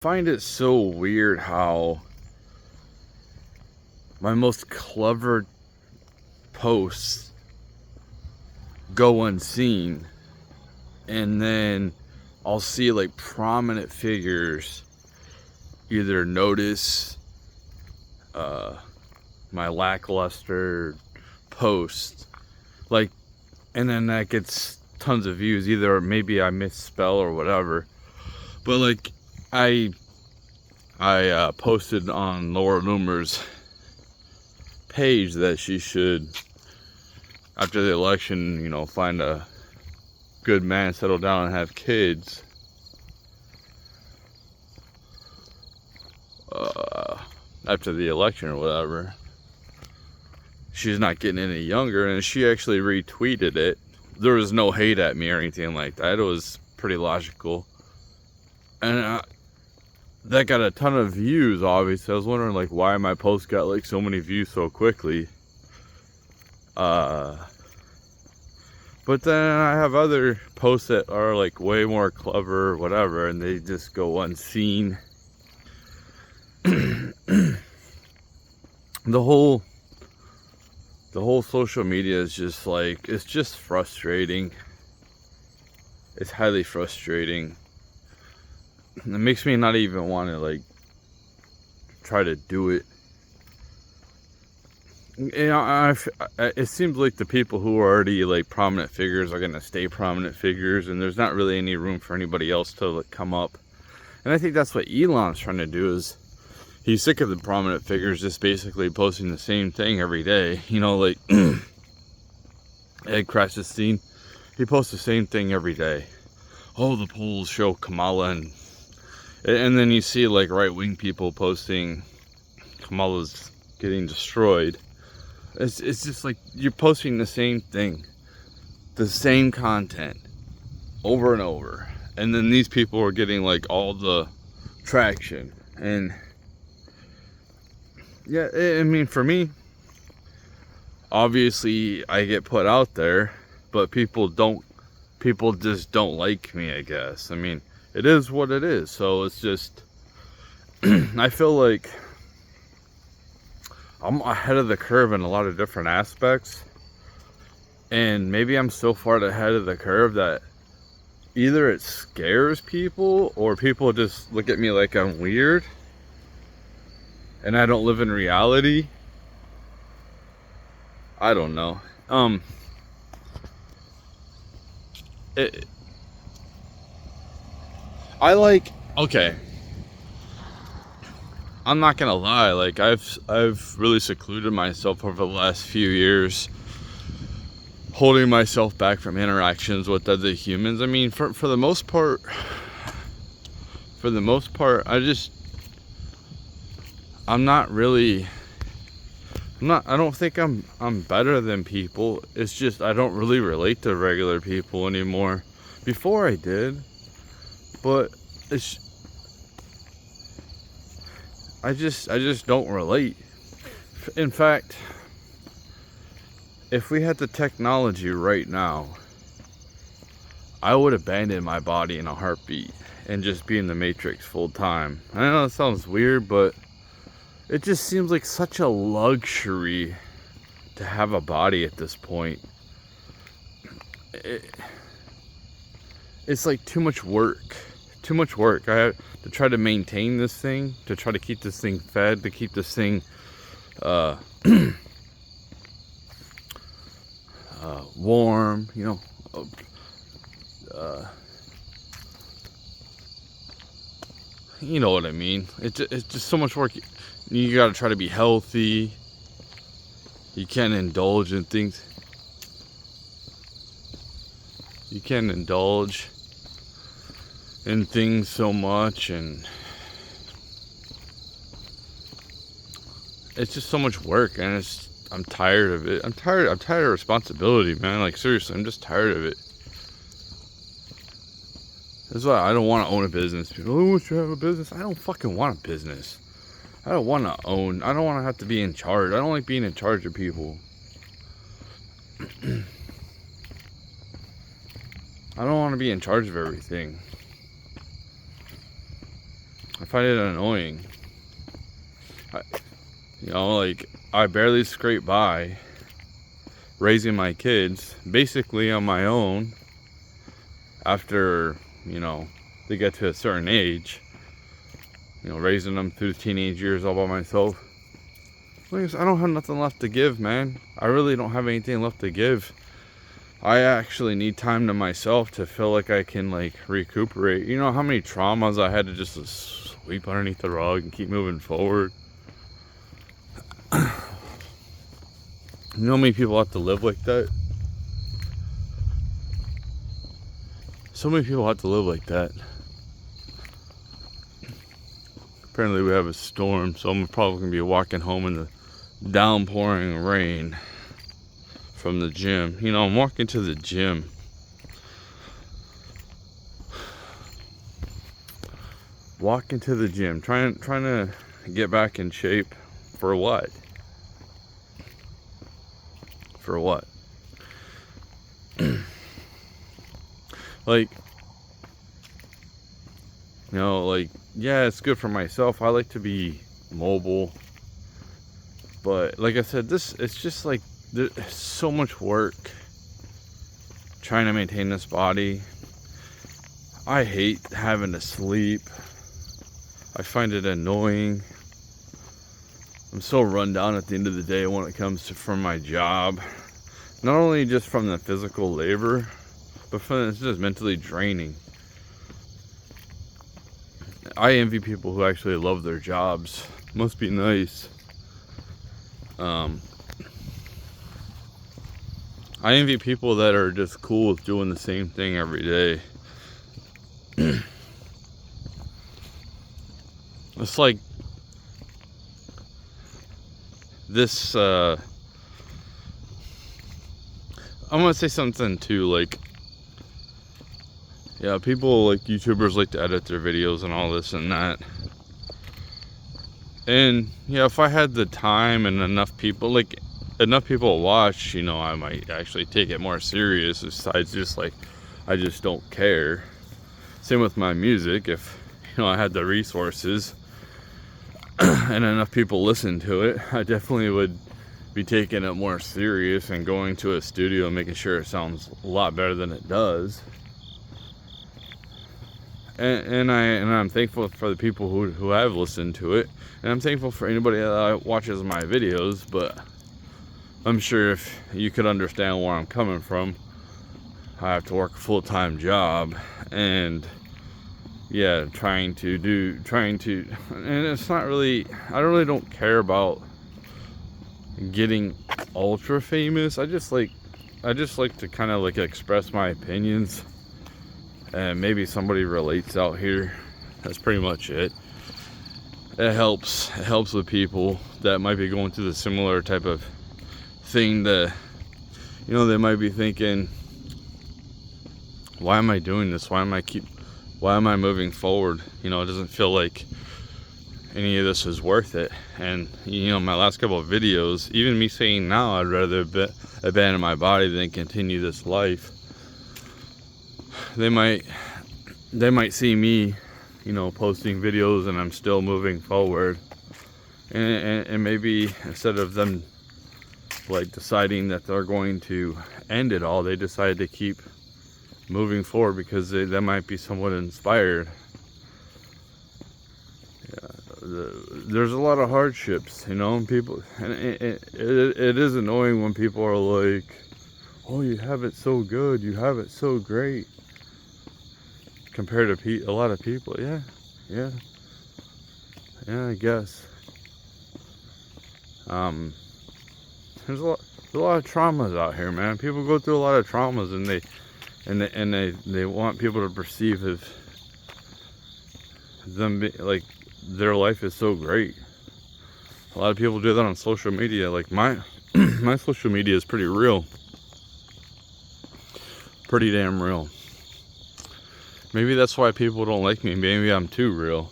Find it so weird how my most clever posts go unseen, and then I'll see like prominent figures either notice my lackluster post, like, and then that gets tons of views. Either maybe I misspell or whatever, but like I posted on Laura Loomer's page that she should, after the election, find a good man, settle down, and have kids. After the election or whatever, she's not getting any younger, and she actually retweeted it. There was no hate at me or anything like that. It was pretty logical, and that got a ton of views. Obviously, I was wondering like why my post got like so many views so quickly. But then I have other posts that are like way more clever or whatever, and they just go unseen. The whole social media is just like, it's just frustrating. It's highly frustrating. It makes me not even want to like try to do it. It seems like the people who are already like prominent figures are gonna stay prominent figures, and there's not really any room for anybody else to like come up. And I think that's what Elon's trying to do. Is he's sick of the prominent figures just basically posting the same thing every day. Like Ed Krassenstein, he posts the same thing every day. Oh, the polls show Kamala, and then you see like right-wing people posting Kamala's getting destroyed. It's just like you're posting the same thing, the same content over and over, and then these people are getting like all the traction. And yeah, I mean, for me, obviously I get put out there, but people just don't like me, I guess. I mean, it is what it is. So it's just I feel like I'm ahead of the curve in a lot of different aspects, and maybe I'm so far ahead of the curve that either it scares people or people just look at me like I'm weird and I don't live in reality. I don't know. Okay, I'm not gonna lie, like I've really secluded myself over the last few years, holding myself back from interactions with other humans. I mean, for the most part, I don't think I'm better than people. It's just I don't really relate to regular people anymore. Before I did, but I just don't relate. In fact, if we had the technology right now, I would abandon my body in a heartbeat and just be in the Matrix full time. I know it sounds weird, but it just seems like such a luxury to have a body at this point. It's like too much work. Too much work. I have to try to maintain this thing, to try to keep this thing fed, to keep this thing warm, you know what I mean. It's just so much work. You gotta try to be healthy. You can't indulge in things. You can't indulge in things so much, and it's just so much work, and I'm tired of it. I'm tired of responsibility, man. Like, seriously, I'm just tired of it. That's why I don't want to own a business. People, oh, you have a business? I don't fucking want a business. I don't want to own. I don't want to have to be in charge. I don't like being in charge of people. I don't want to be in charge of everything. I find it annoying. You know, like, I barely scrape by raising my kids basically on my own after, you know, they get to a certain age. You know, raising them through the teenage years all by myself. Like, I don't have nothing left to give, man. I really don't have anything left to give. I actually need time to myself to feel like I can, like, recuperate. You know how many traumas I had to just sweep underneath the rug and keep moving forward? You know how many people have to live like that? So many people have to live like that. Apparently we have a storm, so I'm probably going to be walking home in the downpouring rain from the gym. You know, I'm walking to the gym. Walking to the gym, trying to get back in shape. For what? For what? Like, you know, like, yeah, it's good for myself. I like to be mobile. But like I said, it's just like, there's so much work trying to maintain this body. I hate having to sleep. I find it annoying. I'm so run down at the end of the day when it comes to from my job. Not only just from the physical labor, but from it's just mentally draining. I envy people who actually love their jobs. Must be nice. I envy people that are just cool with doing the same thing every day. It's like this, I'm gonna say something too, like, yeah, people like YouTubers like to edit their videos and all this and that. And yeah, if I had the time and enough people watch, you know, I might actually take it more serious. Besides just like, I just don't care. Same with my music. If, you know, I had the resources and enough people listen to it, I definitely would be taking it more serious and going to a studio and making sure it sounds a lot better than it does. And I'm thankful for the people who have listened to it, and I'm thankful for anybody that watches my videos. But I'm sure if you could understand where I'm coming from, I have to work a full-time job, and yeah, trying to, and it's not really, I don't care about getting ultra famous. I just like to kind of like express my opinions, and maybe somebody relates out here. That's pretty much it. It helps with people that might be going through the similar type of thing, that, you know, they might be thinking, why am I doing this? Why am I moving forward? You know, it doesn't feel like any of this is worth it. And, you know, my last couple of videos, even me saying now I'd rather abandon my body than continue this life, they might see me, you know, posting videos and I'm still moving forward, and maybe instead of them like deciding that they're going to end it all, they decide to keep moving forward because they might be somewhat inspired. There's a lot of hardships, you know, and people, and it is annoying when people are like, oh, you have it so good, you have it so great, compared to a lot of people. Yeah, I guess. There's a lot of traumas out here, man. People go through a lot of traumas, and they want people to perceive as them like their life is so great. A lot of people do that on social media. Like my my social media is pretty real, pretty damn real. Maybe that's why people don't like me. Maybe I'm too real.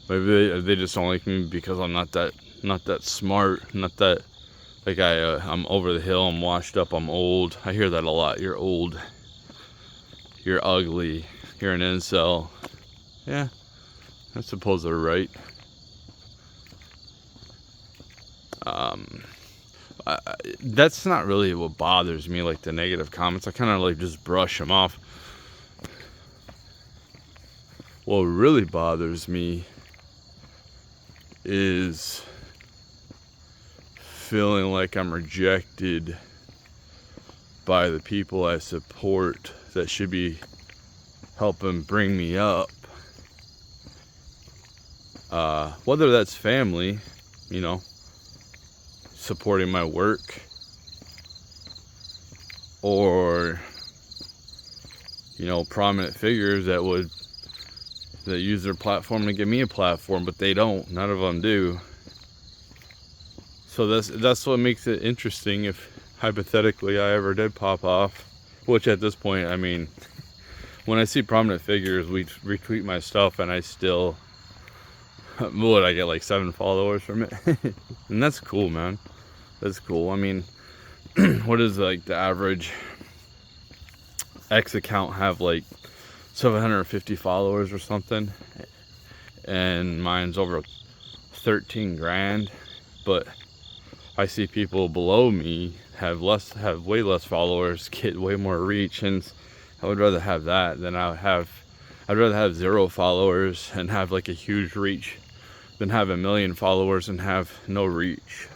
Maybe they just don't like me because I'm not that smart, not that, like, I'm over the hill, I'm washed up, I'm old. I hear that a lot. You're old, you're ugly, you're an incel. Yeah, I suppose they're right. That's not really what bothers me, like the negative comments. I kind of like just brush them off. What really bothers me is feeling like I'm rejected by the people I support that should be helping bring me up. Whether that's family, you know, supporting my work, or, you know, prominent figures that use their platform to give me a platform, but they don't. None of them do. So that's what makes it interesting if hypothetically I ever did pop off, which at this point, I mean, when I see prominent figures retweet my stuff and I still, what, I get like 7 followers from it? And that's cool, man. That's cool. I mean, what is like the average X account have, like 750 followers or something, and mine's over 13 grand, but I see people below me have way less followers, get way more reach, and I would rather have that than I'd rather have 0 followers and have like a huge reach than have 1 million followers and have no reach.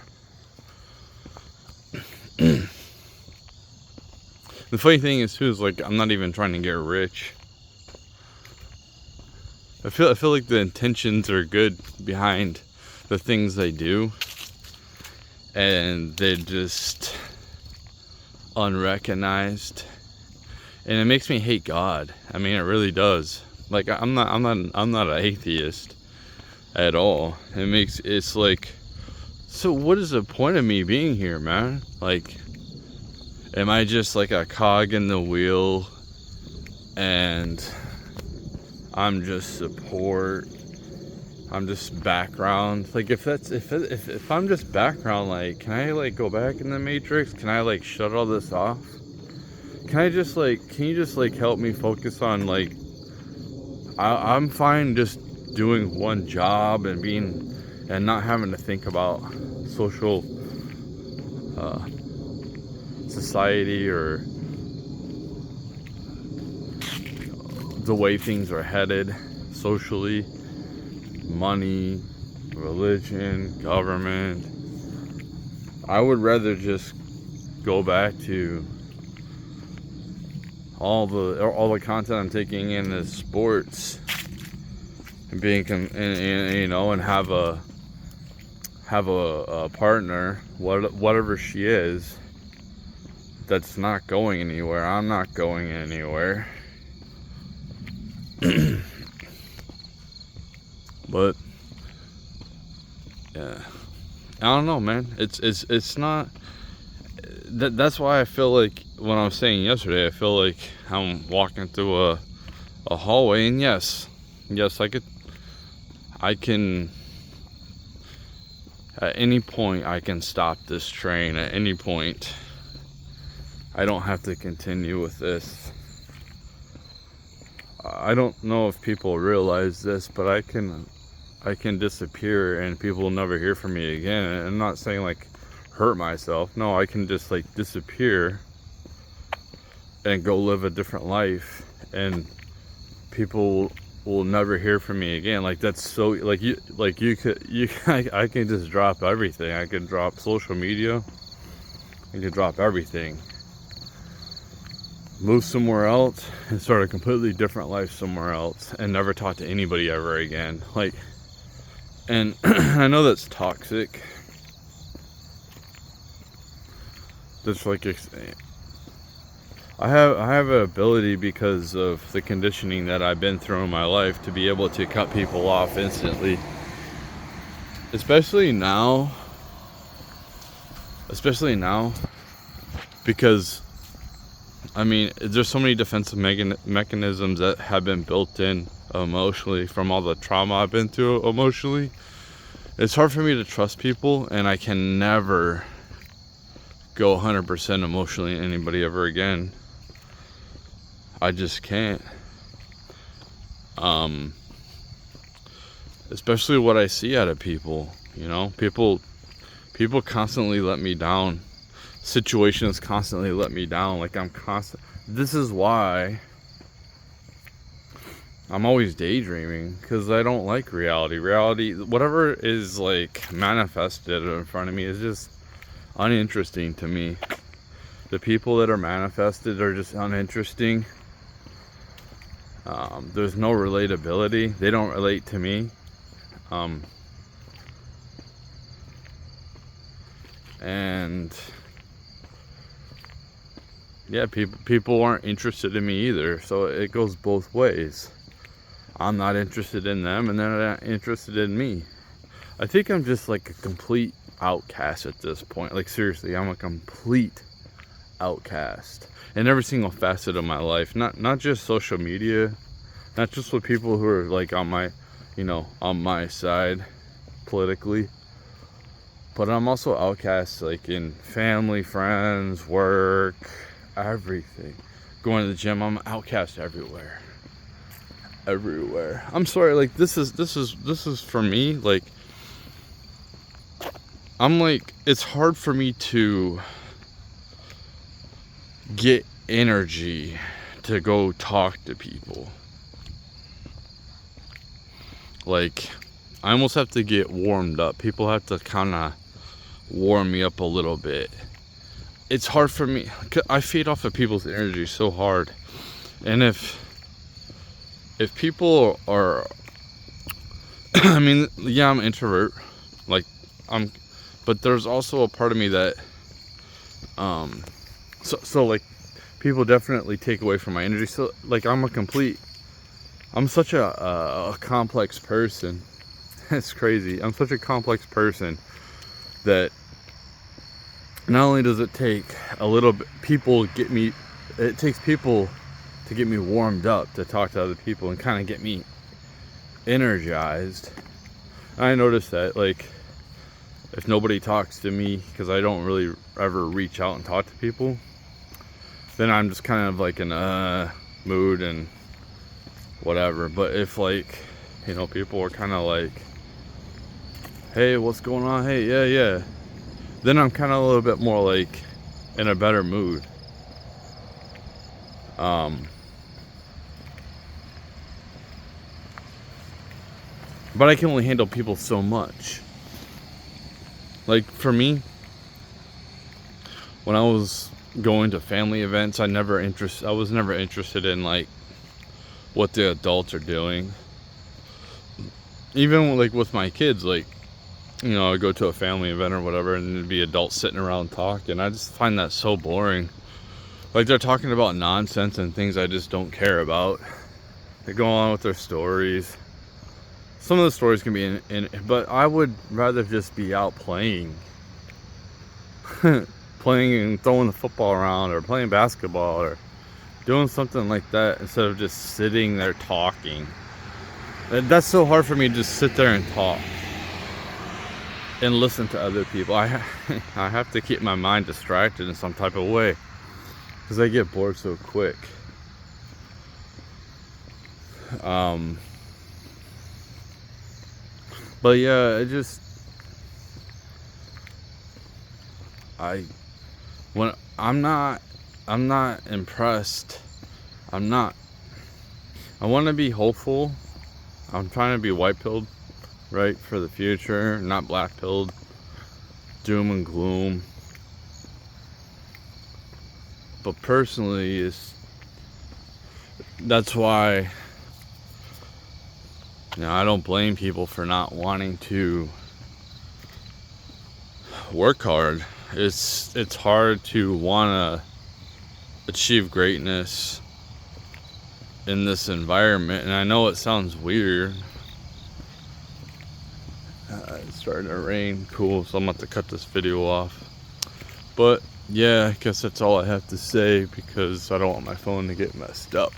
The funny thing is too, is like, I'm not even trying to get rich. I feel like the intentions are good behind the things they do, and they're just unrecognized, and it makes me hate God. I mean, it really does. Like, I'm not an atheist at all. It's like, so what is the point of me being here, man? Like, am I just like a cog in the wheel, and I'm just support? I'm just background. Like, if I'm just background, like, can I like go back in the Matrix? Can I like shut all this off? Can you just like help me focus on, like, I'm fine just doing one job and not having to think about social society or the way things are headed socially, money, religion, government. I would rather just go back to all the content I'm taking in as sports, and being you know, and have a partner, whatever she is, that's not going anywhere. I'm not going anywhere. But yeah, I don't know, man. It's not. That's why I feel like, when I was saying yesterday, I feel like I'm walking through a hallway, and yes, I can. At any point, I can stop this train. At any point, I don't have to continue with this. I don't know if people realize this, but I can disappear and people will never hear from me again. And I'm not saying like hurt myself. No, I can just like disappear and go live a different life, and people will never hear from me again. Like, that's so, like, I can just drop everything. I can drop social media. I can drop everything. Move somewhere else and start a completely different life somewhere else, and never talk to anybody ever again. Like, and I know that's toxic. That's like, I have an ability, because of the conditioning that I've been through in my life, to be able to cut people off instantly. Especially now, because, I mean, there's so many defensive mechanisms that have been built in emotionally from all the trauma I've been through emotionally. It's hard for me to trust people, and I can never go 100% emotionally in anybody ever again. I just can't. especially what I see out of people. You know, people constantly let me down. Situations constantly let me down. Like this is why I'm always daydreaming, because I don't like reality. Whatever is like manifested in front of me is just uninteresting to me. The people that are manifested are just uninteresting. There's no relatability. They don't relate to me. And yeah, people aren't interested in me either. So it goes both ways. I'm not interested in them, and they're not interested in me. I think I'm just like a complete outcast at this point. Like, seriously, I'm a complete outcast in every single facet of my life. Not just social media, not just with people who are like on my side politically, but I'm also outcast like in family, friends, work, everything. Going to the gym, I'm outcast everywhere. I'm sorry, like this is for me, like I'm like, it's hard for me to get energy to go talk to people. Like, I almost have to get warmed up. People have to kind of warm me up a little bit. It's hard for me. I feed off of people's energy so hard. And if people are I mean, yeah, I'm an introvert. Like, but there's also a part of me that so like people definitely take away from my energy. So like I'm such a complex person. It's crazy. I'm such a complex person that not only does it take a little bit, it takes people to get me warmed up to talk to other people and kind of get me energized. I noticed that, like, if nobody talks to me, because I don't really ever reach out and talk to people, then I'm just kind of like in a mood and whatever. But if, like, you know, people are kind of like, hey, what's going on? Hey, yeah. Then I'm kind of a little bit more like in a better mood. But I can only handle people so much. Like, for me, when I was going to family events, I was never interested in like what the adults are doing. Even like with my kids, like, you know, I go to a family event or whatever, and there'd be adults sitting around talking. I just find that so boring. Like, they're talking about nonsense and things I just don't care about. They go on with their stories. Some of the stories can be but I would rather just be out playing. Playing and throwing the football around, or playing basketball, or doing something like that, instead of just sitting there talking. That's so hard for me to just sit there and talk and listen to other people. I have to keep my mind distracted in some type of way, because I get bored so quick. But yeah, I'm not impressed. I want to be hopeful. I'm trying to be white-pilled, right, for the future, not black-pilled, doom and gloom. But personally, that's why, you know, I don't blame people for not wanting to work hard. It's hard to want to achieve greatness in this environment, and I know it sounds weird. It's starting to rain. Cool, so I'm about to cut this video off. But yeah, I guess that's all I have to say, because I don't want my phone to get messed up.